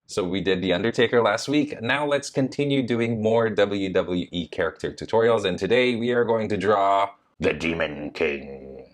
So we did The Undertaker last week. Now let's continue doing more WWE character tutorials, and today we are going to draw the Demon King.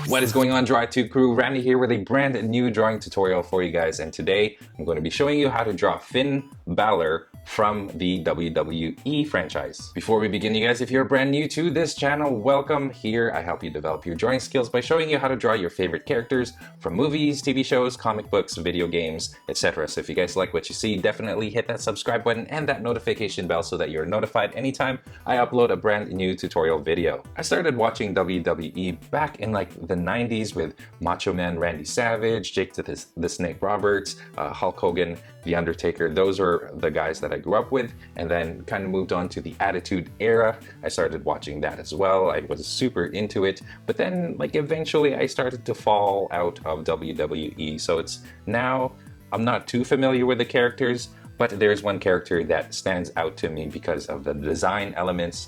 What is going on, Draw2 crew? Ramny here with a brand new drawing tutorial for you guys, and today I'm going to be showing you how to draw Finn Bálor from the WWE franchise. Before we begin, you guys, if you're brand new to this channel, welcome. Here I help you develop your drawing skills by showing you how to draw your favorite characters from movies, TV shows, comic books, video games, etc. So if you guys like what you see, definitely hit that subscribe button and that notification bell so that you're notified anytime I upload a brand new tutorial video. I started watching WWE back in like the 90s with Macho Man Randy Savage, Jake the Snake Roberts, Hulk Hogan, The Undertaker. Those were the guys that I grew up with, and then kind of moved on to the Attitude Era. I started watching that as well. I was super into it, but then like eventually I started to fall out of WWE. So it's now I'm not too familiar with the characters, but there's one character that stands out to me because of the design elements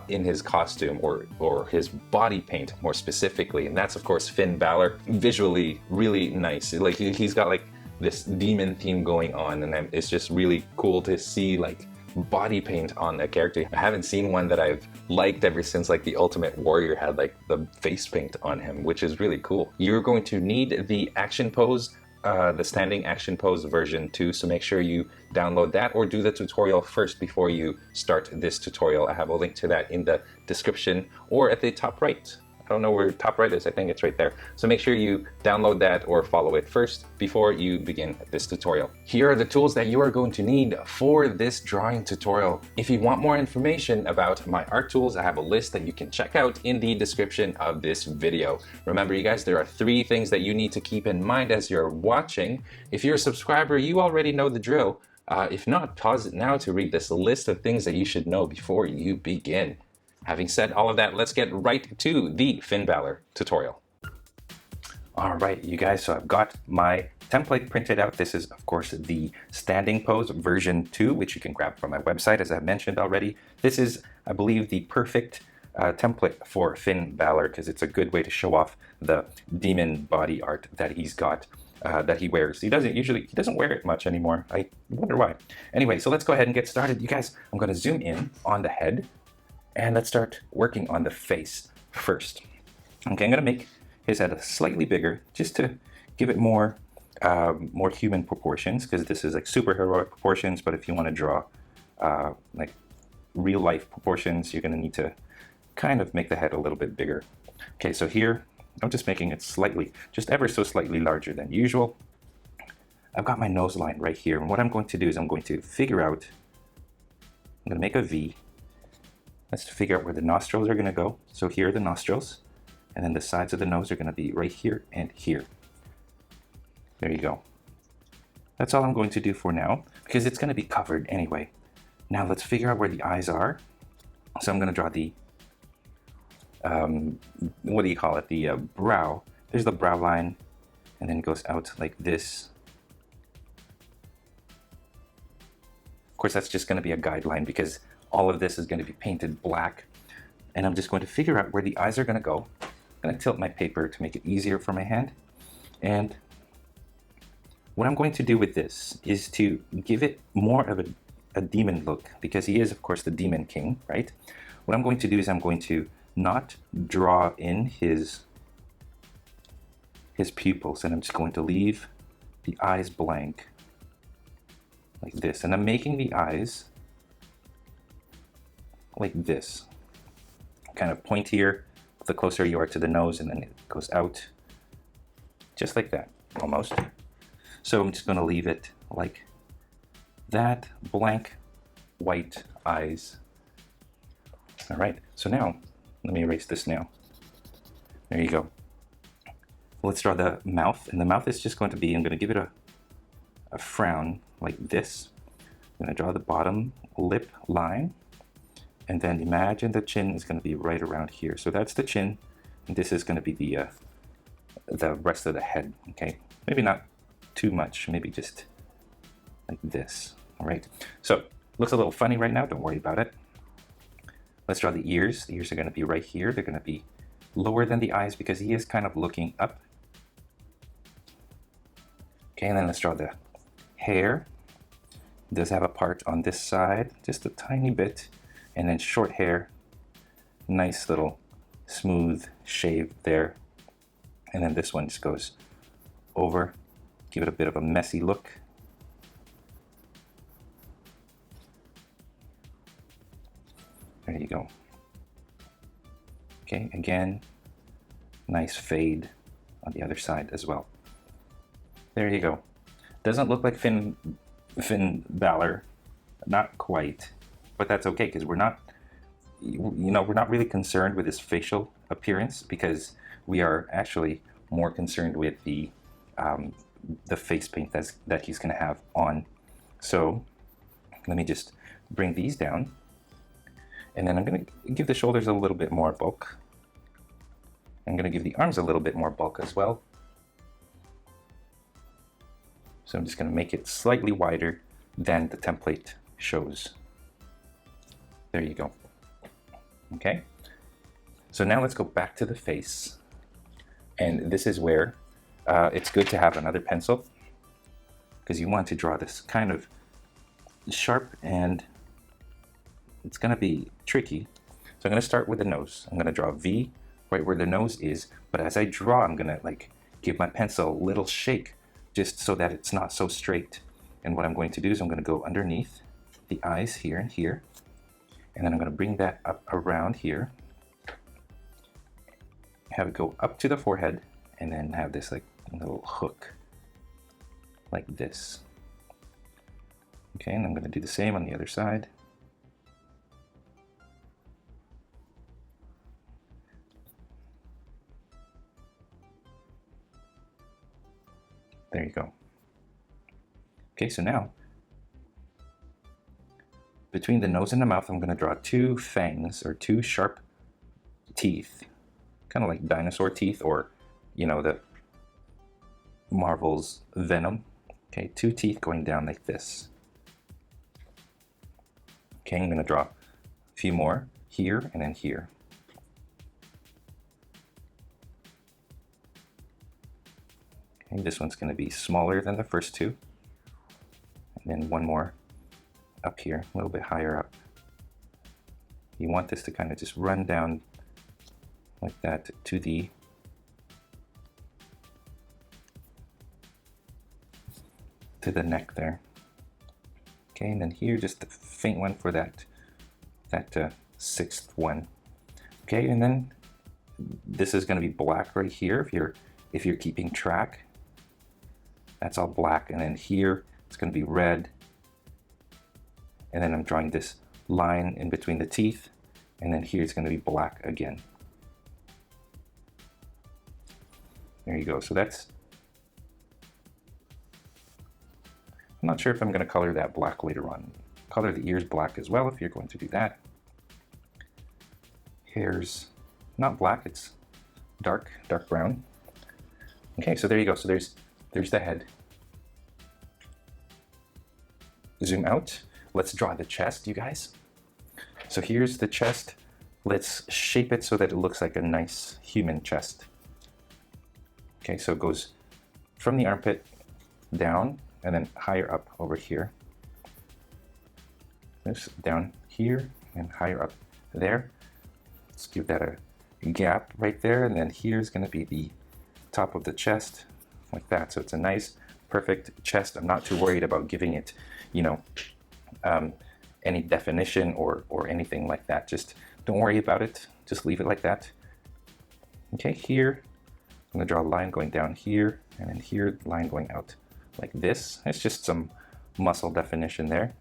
in his costume or his body paint more specifically, and that's of course Finn Bálor. Visually really nice, like he's got like this demon theme going on, and it's just really cool to see like body paint on a character. I haven't seen one that I've liked ever since like the Ultimate Warrior had like the face paint on him, which is really cool. You're going to need the action pose, the standing action pose version 2, so make sure you download that or do the tutorial first before you start this tutorial. I have a link to that in the description or at the top right. I don't know where top right is, I think it's right there. So make sure you download that or follow it first before you begin this tutorial. Here are the tools that you are going to need for this drawing tutorial. If you want more information about my art tools, I have a list that you can check out in the description of this video. Remember you guys, there are 3 things that you need to keep in mind as you're watching. If you're a subscriber, you already know the drill. If not, pause it now to read this list of things that you should know before you begin. Having said all of that, let's get right to the Finn Bálor tutorial. All right, you guys, so I've got my template printed out. This is, of course, the standing pose version 2, which you can grab from my website, as I mentioned already. This is, I believe, the perfect template for Finn Bálor because it's a good way to show off the demon body art that he's got. That he wears. He doesn't wear it much anymore. I wonder why. Anyway, so let's go ahead and get started. You guys, I'm going to zoom in on the head. And let's start working on the face first. Okay, I'm going to make his head slightly bigger just to give it more human proportions, because this is like superheroic proportions, but if you want to draw like real life proportions, you're going to need to kind of make the head a little bit bigger. Okay, so here I'm just making it slightly, just ever so slightly larger than usual. I've got my nose line right here, and what I'm going to do is I'm going to figure out, I'm going to make a V. Let's figure out where the nostrils are going to go. So here are the nostrils, and then the sides of the nose are going to be right here and here. There you go. That's all I'm going to do for now, because it's going to be covered anyway. Now let's figure out where the eyes are. So I'm going to draw the, what do you call it? The brow. There's the brow line, and then it goes out like this. Of course, that's just going to be a guideline because all of this is going to be painted black, and I'm just going to figure out where the eyes are going to go. I'm going to tilt my paper to make it easier for my hand, and what I'm going to do with this is to give it more of a demon look, because he is, of course, the Demon King, right? What I'm going to do is I'm going to not draw in his pupils, and I'm just going to leave the eyes blank like this, and I'm making the eyes like this, kind of pointier the closer you are to the nose, and then it goes out just like that, almost. So I'm just going to leave it like that, blank white eyes. All right, so now let me erase this now. There you go. Let's draw the mouth, and the mouth is just going to be, I'm going to give it a frown like this. I'm going to draw the bottom lip line. And then imagine the chin is going to be right around here. So that's the chin, and this is going to be the rest of the head. Okay, maybe not too much, maybe just like this. All right. So looks a little funny right now. Don't worry about it. Let's draw the ears. The ears are going to be right here. They're going to be lower than the eyes because he is kind of looking up. Okay, and then let's draw the hair. It does have a part on this side, just a tiny bit, and then short hair, nice little smooth shave there. And then this one just goes over, give it a bit of a messy look. There you go. Okay, again, nice fade on the other side as well. There you go. Doesn't look like Finn Bálor, not quite, but that's okay because we're not, we're not really concerned with his facial appearance because we are actually more concerned with the face paint that he's going to have on. So let me just bring these down, and then I'm going to give the shoulders a little bit more bulk. I'm going to give the arms a little bit more bulk as well. So I'm just going to make it slightly wider than the template shows. There you go. Okay. So now let's go back to the face. And this is where it's good to have another pencil because you want to draw this kind of sharp, and it's going to be tricky. So I'm going to start with the nose. I'm going to draw a V right where the nose is, but as I draw, I'm going to like give my pencil a little shake just so that it's not so straight. And what I'm going to do is I'm going to go underneath the eyes here and here, and then I'm going to bring that up around here, have it go up to the forehead, and then have this like little hook like this. Okay, and I'm going to do the same on the other side. There you go. Okay, so now between the nose and the mouth, I'm going to draw two fangs or two sharp teeth, kind of like dinosaur teeth, or the Marvel's Venom. Okay, two teeth going down like this. Okay, I'm going to draw a few more here and then here. Okay, this one's going to be smaller than the first two. And then one more up here, a little bit higher up. You want this to kind of just run down like that to the neck there. Okay, and then here just a faint one for that sixth one. Okay, and then this is going to be black right here if you're keeping track. That's all black, and then here it's going to be red. And then I'm drawing this line in between the teeth, and then here it's going to be black again. There you go. So that's, I'm not sure if I'm going to color that black later on. Color the ears black as well if you're going to do that. Hair's not black, it's dark brown. Okay, so there you go. So there's the head. Zoom out. Let's draw the chest, you guys. So here's the chest. Let's shape it so that it looks like a nice human chest. Okay, so it goes from the armpit down and then higher up over here. This down here and higher up there. Let's give that a gap right there, and then here's going to be the top of the chest like that. So it's a nice, perfect chest. I'm not too worried about giving it, any definition or anything like that. Just don't worry about it. Just leave it like that. Okay, here I'm going to draw a line going down here, and then here, line going out like this. It's just some muscle definition there.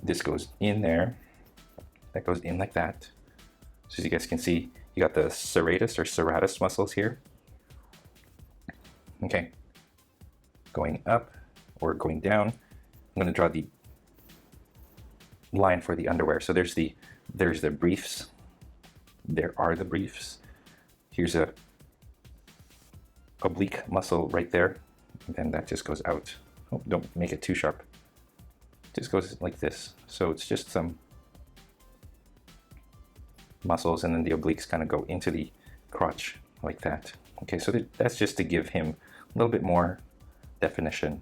This goes in there. That goes in like that. So as you guys can see, you got the serratus muscles here. Okay, going up or going down, I'm going to draw the line for the underwear. So there's the briefs. There are the briefs. Here's a oblique muscle right there, and then that just goes out. Oh, don't make it too sharp. It just goes like this. So it's just some muscles, and then the obliques kind of go into the crotch like that. Okay, so that's just to give him a little bit more definition.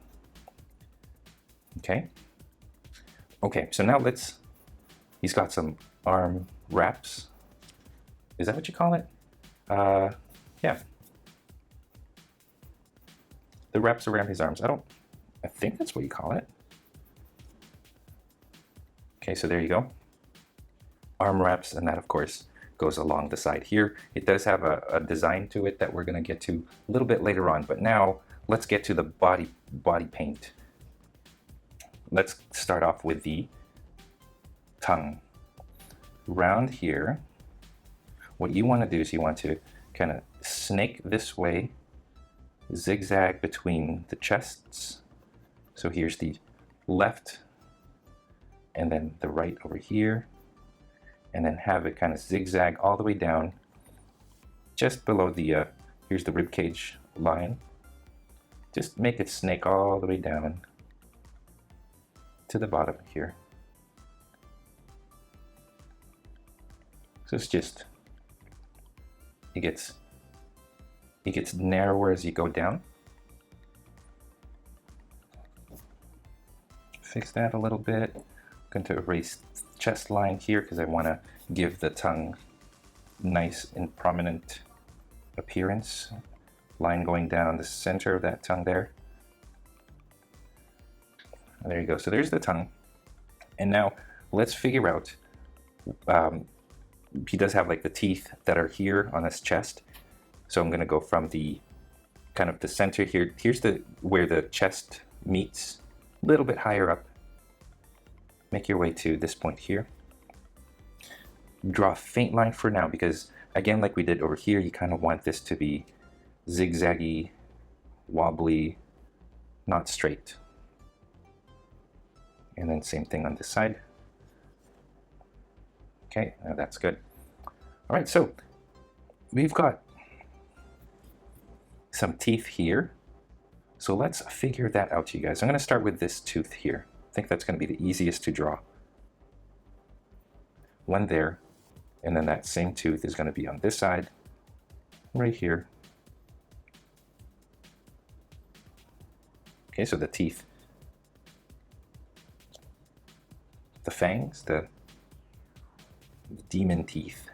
Okay. Okay, so now he's got some arm wraps. Is that what you call it? Yeah. The wraps around his arms. I think that's what you call it. Okay, so there you go. Arm wraps, and that of course goes along the side here. It does have a design to it that we're gonna get to a little bit later on, but now let's get to the body paint. Let's start off with the tongue. Around here, what you want to do is you want to kind of snake this way, zigzag between the chests. So here's the left, and then the right over here, and then have it kind of zigzag all the way down, just below the, here's the rib cage line. Just make it snake all the way down to the bottom here. So it's just, it gets narrower as you go down. Fix that a little bit. I'm going to erase the chest line here because I want to give the tongue nice and prominent appearance. Line going down the center of that tongue there. And there you go. So there's the tongue. And now let's figure out, he does have like the teeth that are here on his chest. So I'm going to go from the kind of the center here. Here's where the chest meets, a little bit higher up. Make your way to this point here. Draw a faint line for now because, again, like we did over here, you kind of want this to be zigzaggy, wobbly, not straight. And then same thing on this side. Okay, now that's good. All right, so we've got some teeth here. So let's figure that out, you guys. I'm going to start with this tooth here. I think that's going to be the easiest to draw. One there, and then that same tooth is going to be on this side, right here. Okay, so the teeth, the fangs, the demon teeth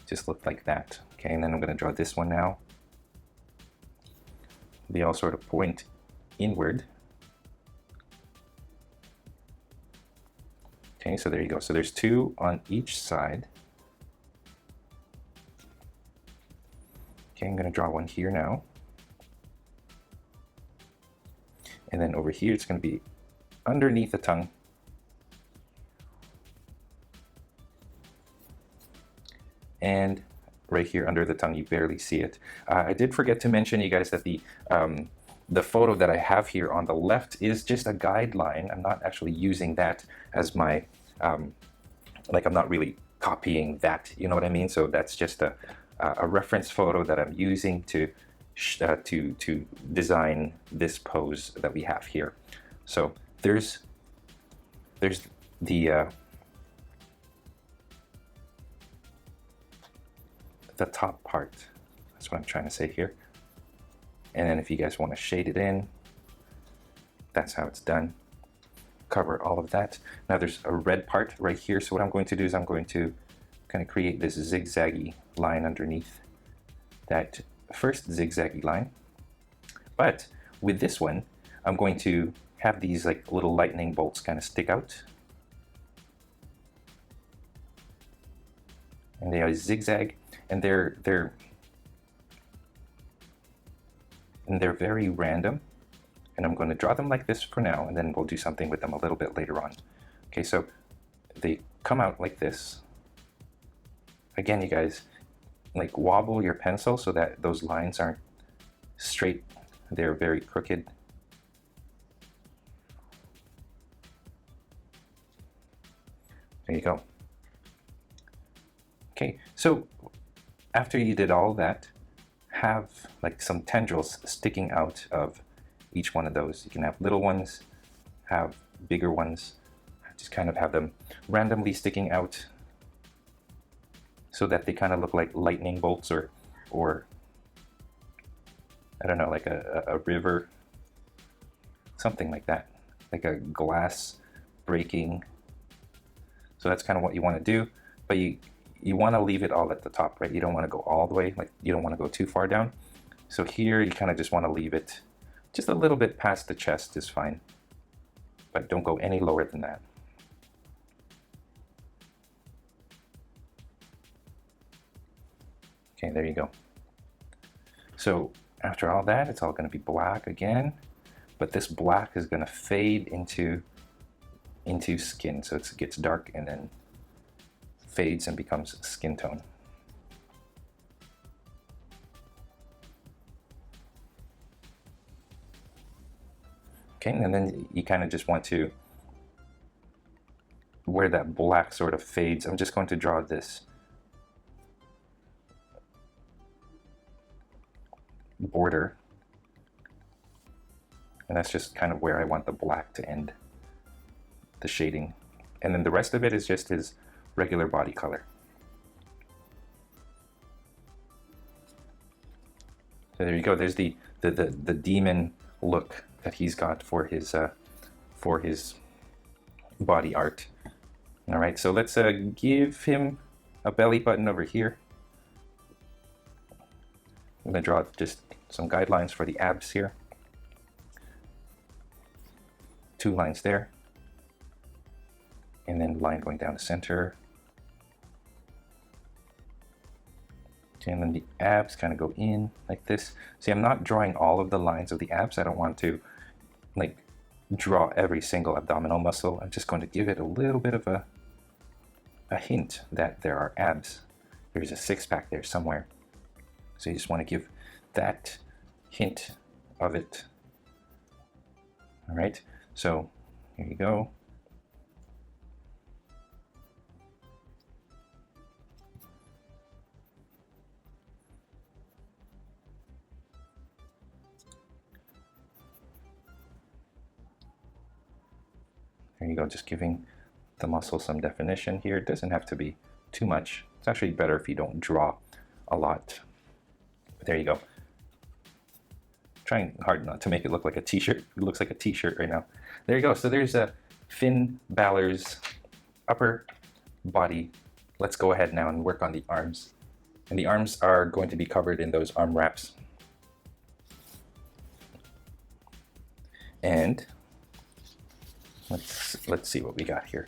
just look like that. Okay, and then I'm going to draw this one now. They all sort of point inward. Okay, so there you go. So there's two on each side. Okay, I'm going to draw one here now. And then over here, it's going to be underneath the tongue. And right here under the tongue, you barely see it. I did forget to mention, you guys, that the photo that I have here on the left is just a guideline. I'm not actually using that as my, like I'm not really copying that, you know what I mean? So that's just a reference photo that I'm using to design this pose that we have here. So there's the top part. That's what I'm trying to say here. And then if you guys want to shade it in, that's how it's done. Cover all of that. Now there's a red part right here. So what I'm going to do is I'm going to kind of create this zigzaggy line underneath that first zigzaggy line. But with this one, I'm going to have these like little lightning bolts kind of stick out. And they are zigzag. And they're very random, and I'm going to draw them like this for now, and then we'll do something with them a little bit later on. Okay, so they come out like this. Again, you guys, like wobble your pencil so that those lines aren't straight, they're very crooked. There you go. Okay, so after you did all that, have like some tendrils sticking out of each one of those. You can have little ones, have bigger ones, just kind of have them randomly sticking out so that they kind of look like lightning bolts, or I don't know, like a river, something like that, like a glass breaking. So that's kind of what you want to do, but you want to leave it all at the top, right? You don't want to go all the way, like you don't want to go too far down. So here you kind of just want to leave it just a little bit past the chest is fine, but don't go any lower than that. Okay, there you go. So after all that, it's all going to be black again, but this black is going to fade into skin. So it gets dark and then fades and becomes skin tone. Okay, and then you kind of just want to, where that black sort of fades, I'm just going to draw this border, and that's just kind of where I want the black to end, the shading, and then the rest of it is just his regular body color. So there you go. There's the demon look that he's got for his body art. All right, so let's give him a belly button over here. I'm going to draw just some guidelines for the abs here. 2 lines there. And then line going down the center. And then the abs kind of go in like this. See, I'm not drawing all of the lines of the abs. I don't want to like draw every single abdominal muscle. I'm just going to give it a little bit of a hint that there are abs. There's a 6-pack there somewhere. So you just want to give that hint of it. All right, so here you go. There you go, just giving the muscle some definition here. It doesn't have to be too much. It's actually better if you don't draw a lot. But there you go. Trying hard not to make it look like a t-shirt. It looks like a t-shirt right now. There you go. So there's Finn Bálor's upper body. Let's go ahead now and work on the arms. And the arms are going to be covered in those arm wraps. And let's see what we got here.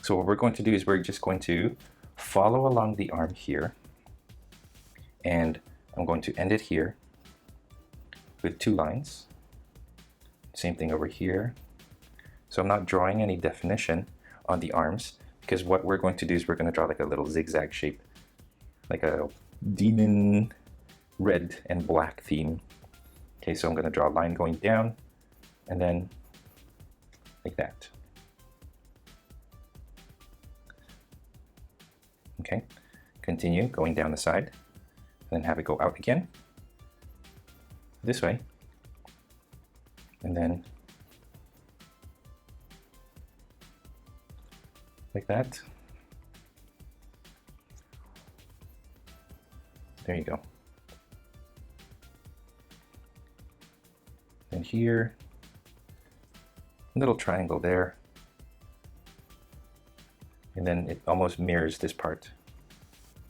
So what we're going to do is we're just going to follow along the arm here, and I'm going to end it here with 2 lines. Same thing over here. So I'm not drawing any definition on the arms, because what we're going to do is we're going to draw like a little zigzag shape, like a demon red and black theme. Okay, so I'm going to draw a line going down and then like that. Okay, continue going down the side, and then have it go out again this way, and then like that. There you go. And here, little triangle there, and then it almost mirrors this part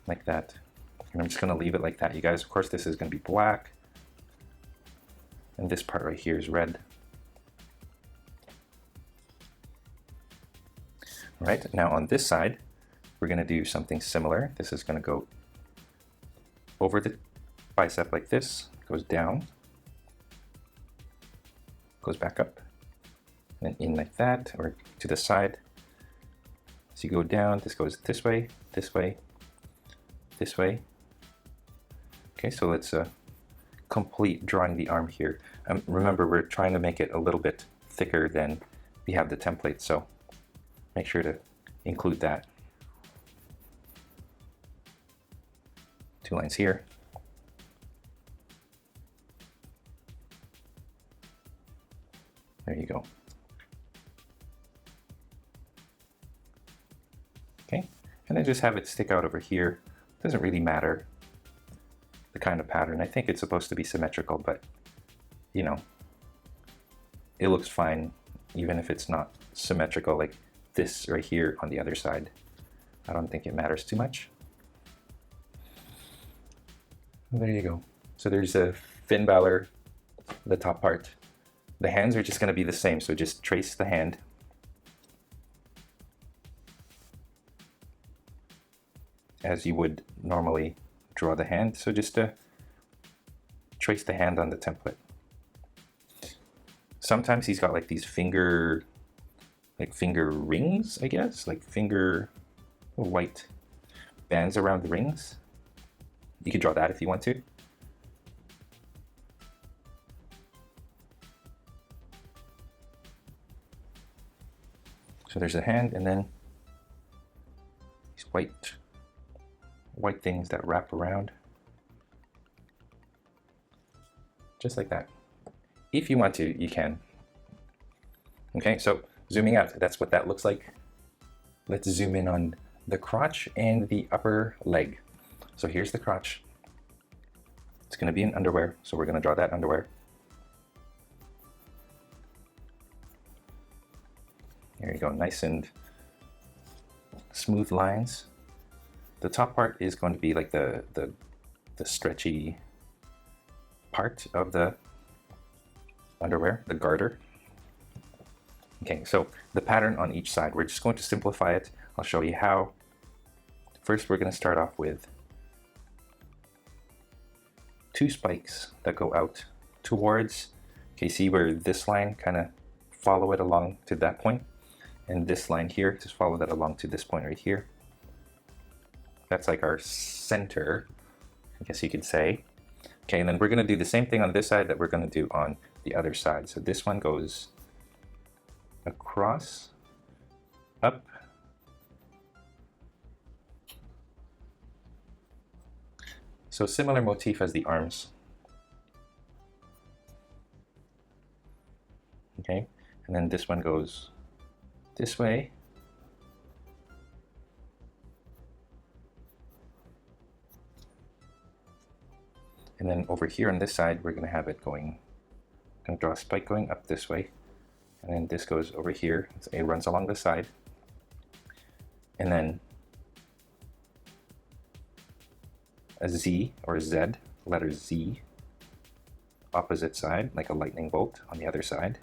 like that. And I'm just going to leave it like that, you guys. Of course, this is going to be black, and this part right here is red. All right, now on this side, we're going to do something similar. This is going to go over the bicep like this, goes down, goes back up, and then in like that, or to the side. So you go down, this goes this way, this way, this way. Okay, so let's complete drawing the arm here. Remember, we're trying to make it a little bit thicker than we have the template, so make sure to include that. 2 lines here. There you go. Okay, and of just have it stick out over here. Doesn't really matter the kind of pattern. I think it's supposed to be symmetrical, but you know, it looks fine even if it's not symmetrical like this right here on the other side. I don't think it matters too much. There you go. So there's a Finn Bálor, the top part. The hands are just going to be the same, so just trace the hand. As you would normally draw the hand, so just trace the hand on the template. Sometimes he's got like these finger rings, I guess, like finger white bands around the rings. You could draw that if you want to. So there's a hand, and then these white things that wrap around. Just like that. If you want to, you can. Okay, so zooming out, that's what that looks like. Let's zoom in on the crotch and the upper leg. So here's the crotch. It's going to be in underwear, so we're going to draw that underwear. There you go, nice and smooth lines. The top part is going to be like the stretchy part of the underwear, the garter. Okay, so the pattern on each side, we're just going to simplify it. I'll show you how. First, we're going to start off with 2 spikes that go out towards, okay, see where this line kind of follow it along to that point, and this line here, just follow that along to this point right here. That's like our center, I guess you could say. Okay, and then we're going to do the same thing on this side that we're going to do on the other side. So this one goes across, up, so similar motif as the arms. Okay, and then this one goes this way. And then over here on this side, we're going to have it going, I'm going to draw a spike going up this way. And then this goes over here. So it runs along the side. And then a Z or Z, letter Z, opposite side, like a lightning bolt on the other side.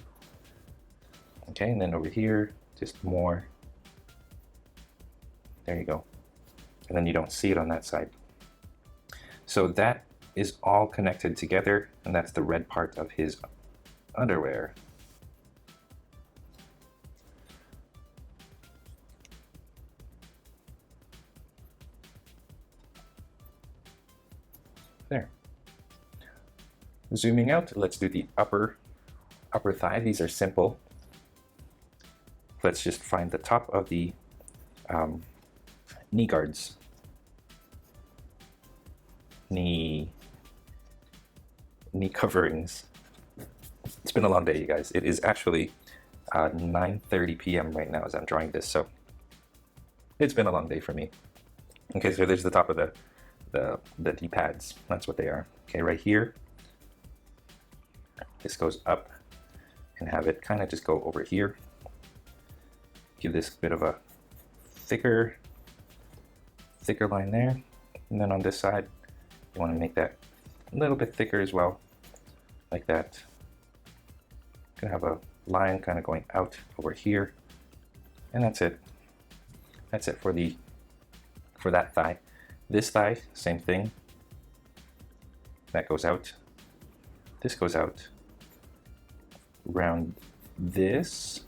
Okay, and then over here, just more. There you go. And then you don't see it on that side. So that is all connected together, and that's the red part of his underwear. There. Zooming out, let's do the upper thigh. These are simple. Let's just find the top of the knee guards. Knee coverings. It's been a long day, you guys. It is actually 9:30 p.m. right now as I'm drawing this, so it's been a long day for me. Okay, so there's the top of the knee pads. That's what they are. Okay, right here, this goes up and have it kind of just go over here. Give this bit of a thicker line there, and then on this side, you want to make that a little bit thicker as well, like that. Gonna have a line kind of going out over here, and that's it. That's it for that thigh. This thigh, same thing. That goes out. This goes out around this,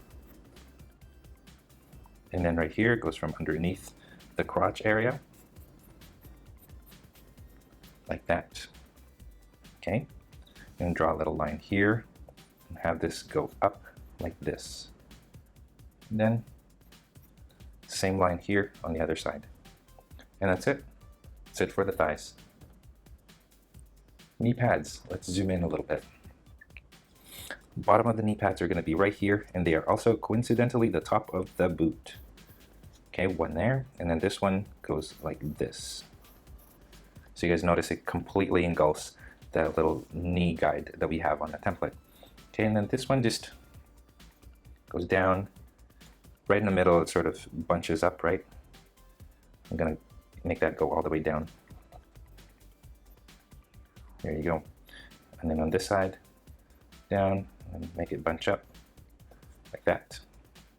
and then right here it goes from underneath the crotch area, like that. Okay, and draw a little line here and have this go up like this. And then same line here on the other side. And that's it. That's it for the thighs. Knee pads, let's zoom in a little bit. Bottom of the knee pads are going to be right here, and they are also coincidentally the top of the boot. Okay, one there, and then this one goes like this. So you guys notice it completely engulfs that little knee guide that we have on the template. Okay, and then this one just goes down right in the middle. It sort of bunches up, right? I'm gonna make that go all the way down. There you go. And then on this side, down, and make it bunch up like that.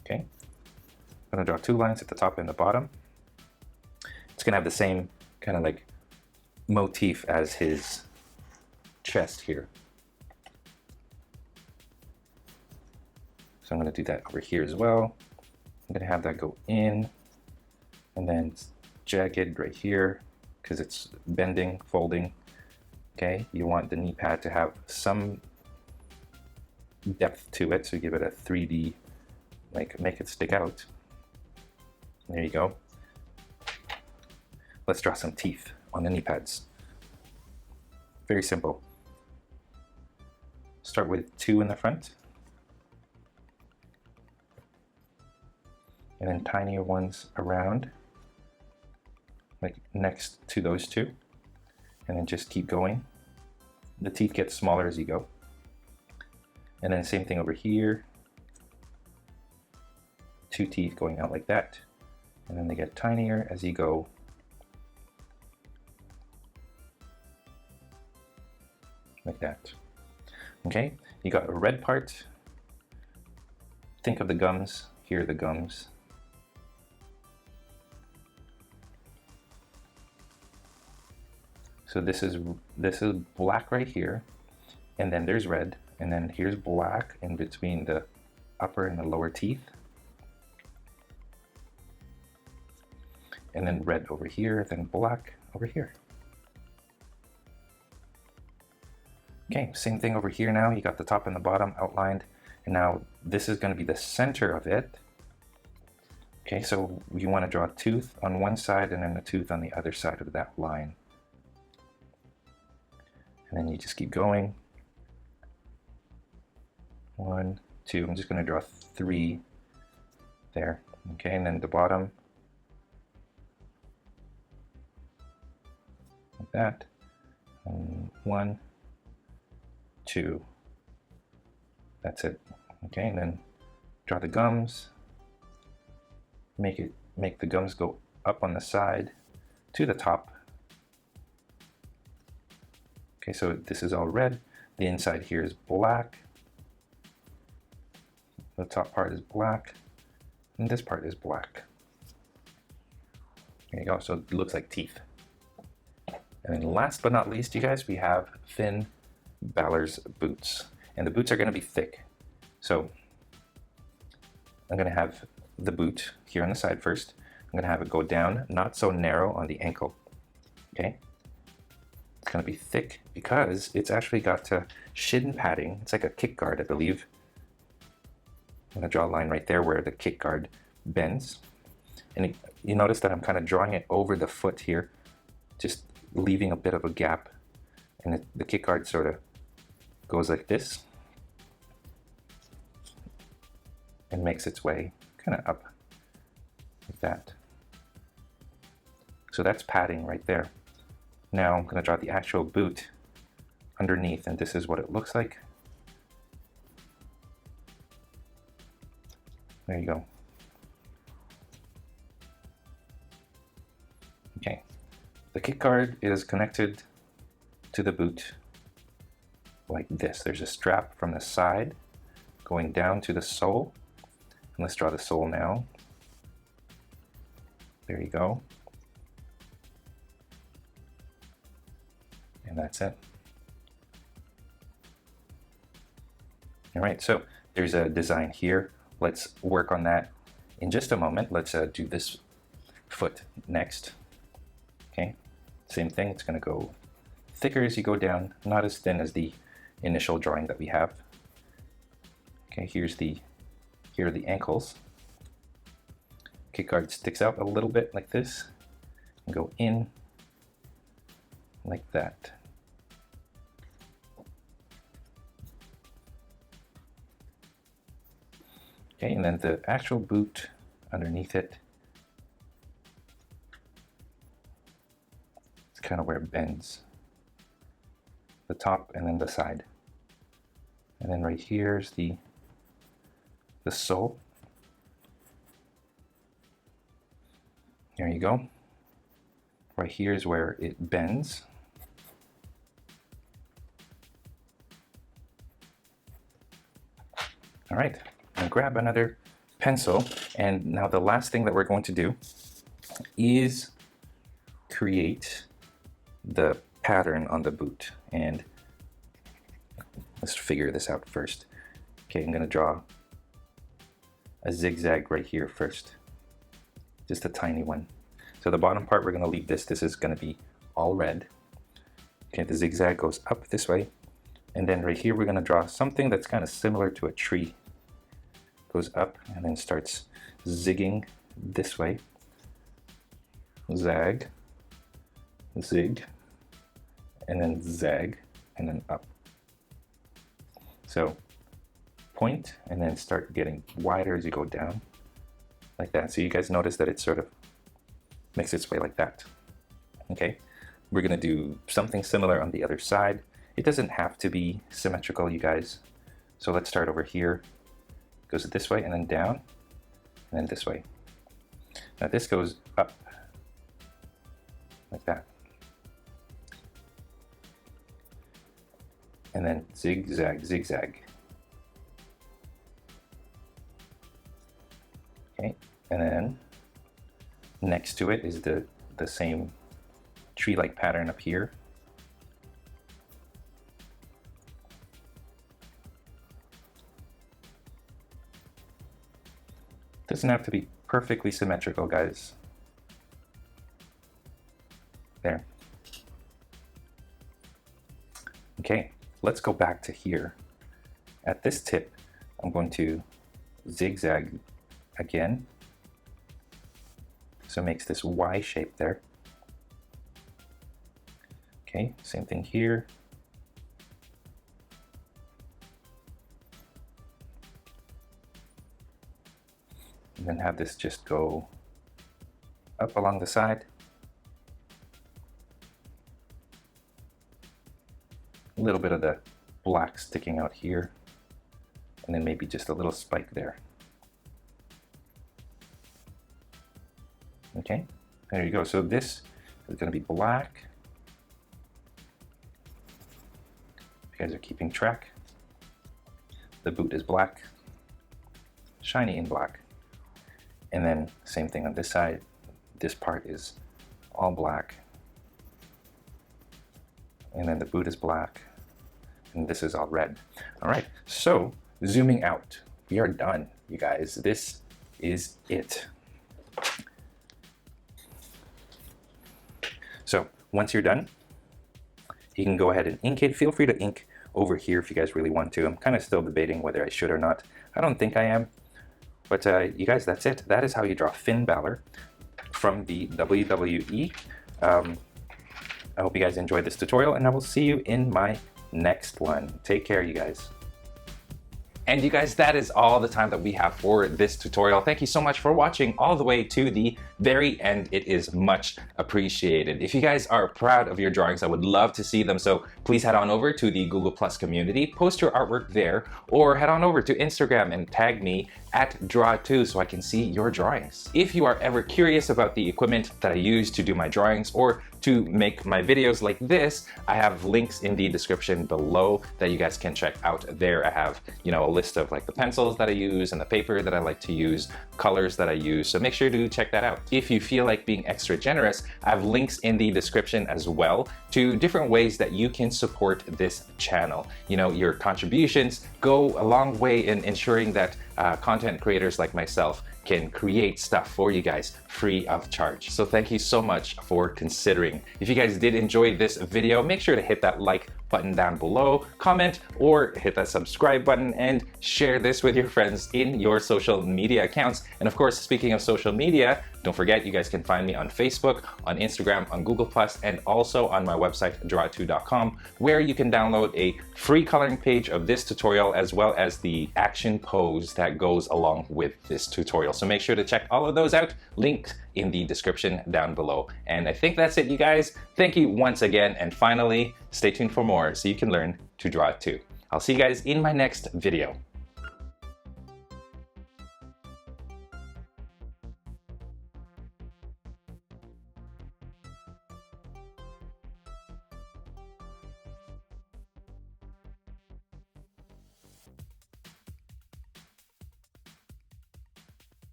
Okay, I'm gonna draw 2 lines at the top and the bottom. It's gonna have the same kind of like motif as his chest here. So I'm going to do that over here as well. I'm going to have that go in, and then it's jagged right here because it's bending, folding. Okay, you want the knee pad to have some depth to it, so give it a 3D, like make it stick out. There you go. Let's draw some teeth on the knee pads. Very simple. Start with 2 in the front, and then tinier ones around, like next to those 2, and then just keep going. The teeth get smaller as you go. And then same thing over here. 2 teeth going out like that, and then they get tinier as you go. Like that. Okay, you got a red part. Think of the gums. Here are the gums. So this is black right here, and then there's red, and then here's black in between the upper and the lower teeth, and then red over here, then black over here. Okay, same thing over here now. You got the top and the bottom outlined, and now this is going to be the center of it. Okay, so you want to draw a tooth on one side and then a tooth on the other side of that line. And then you just keep going. 1, 2, I'm just going to draw 3 there. Okay, and then the bottom, like that. And 1, 2, that's it. Okay, and then draw the gums. Make the gums go up on the side to the top. Okay, so this is all red. The inside here is black. The top part is black, and this part is black. There you go. So it looks like teeth. And then last but not least, you guys, we have Finn Bálor's boots, and the boots are going to be thick. So I'm going to have the boot here on the side first. I'm going to have it go down, not so narrow on the ankle. Okay, it's going to be thick because it's actually got shin padding. It's like a kick guard, I believe. I'm going to draw a line right there where the kick guard bends, and you notice that I'm kind of drawing it over the foot here, just leaving a bit of a gap, and the kick guard sort of goes like this and makes its way kind of up like that. So that's padding right there. Now I'm going to draw the actual boot underneath, and this is what it looks like. There you go. Okay, the kick guard is connected to the boot like this. There's a strap from the side going down to the sole. And let's draw the sole now. There you go. And that's it. All right, so there's a design here. Let's work on that in just a moment. Let's do this foot next. Okay, same thing. It's going to go thicker as you go down, not as thin as the initial drawing that we have. Okay, here are the ankles. Kick guard sticks out a little bit like this and go in like that. Okay, and then the actual boot underneath it kind of where it bends. The top and then the side. And then right here's the sole. There you go. Right here's where it bends. All right, now grab another pencil, and now the last thing that we're going to do is create the pattern on the boot. And let's figure this out first. Okay, I'm gonna draw a zigzag right here first, just a tiny one. So the bottom part, we're gonna leave this. This is gonna be all red. Okay, the zigzag goes up this way. And then right here, we're gonna draw something that's kind of similar to a tree. Goes up and then starts zigging this way. Zag, zig, and then zag, and then up. So point and then start getting wider as you go down, like that. So you guys notice that it sort of makes its way like that. Okay, we're gonna do something similar on the other side. It doesn't have to be symmetrical, you guys. So let's start over here. Goes this way and then down, and then this way. Now this goes up, like that. And then zigzag, zigzag. Okay, and then next to it is the same tree-like pattern up here. Doesn't have to be perfectly symmetrical, guys. There. Okay, let's go back to here. At this tip, I'm going to zigzag again. So it makes this Y shape there. Okay, same thing here. And then have this just go up along the side. A little bit of the black sticking out here. And then maybe just a little spike there. Okay, there you go. So this is going to be black. If you guys are keeping track. The boot is black. Shiny in black. And then same thing on this side. This part is all black. And then the boot is black. And this is all red. All right, so zooming out, we are done, you guys. This is it. So once you're done, you can go ahead and ink it. Feel free to ink over here if you guys really want to. I'm kind of still debating whether I should or not. I don't think I am. But you guys, that's it. That is how you draw Finn Bálor from the WWE. I hope you guys enjoyed this tutorial, and I will see you in my next one. Take care, you guys. And you guys, that is all the time that we have for this tutorial. Thank you so much for watching all the way to the very end. It is much appreciated. If you guys are proud of your drawings, I would love to see them. So please head on over to the Google Plus community, post your artwork there, or head on over to Instagram and tag me at Draw2 so I can see your drawings. If you are ever curious about the equipment that I use to do my drawings or to make my videos like this, I have links in the description below that you guys can check out there. I have, a list of like the pencils that I use and the paper that I like to use, colors that I use. So make sure to check that out. If you feel like being extra generous, I have links in the description as well to different ways that you can support this channel. Your contributions go a long way in ensuring that content creators like myself can create stuff for you guys free of charge. So thank you so much for considering. If you guys did enjoy this video, make sure to hit that like button down below, comment, or hit that subscribe button, and share this with your friends in your social media accounts. And of course, speaking of social media, don't forget you guys can find me on Facebook, on Instagram, on Google+, and also on my website, draw2.com, where you can download a free coloring page of this tutorial as well as the action pose that goes along with this tutorial. So make sure to check all of those out. Links in the description down below. And I think that's it, you guys. Thank you once again. And finally, stay tuned for more so you can learn to draw it too. I'll see you guys in my next video.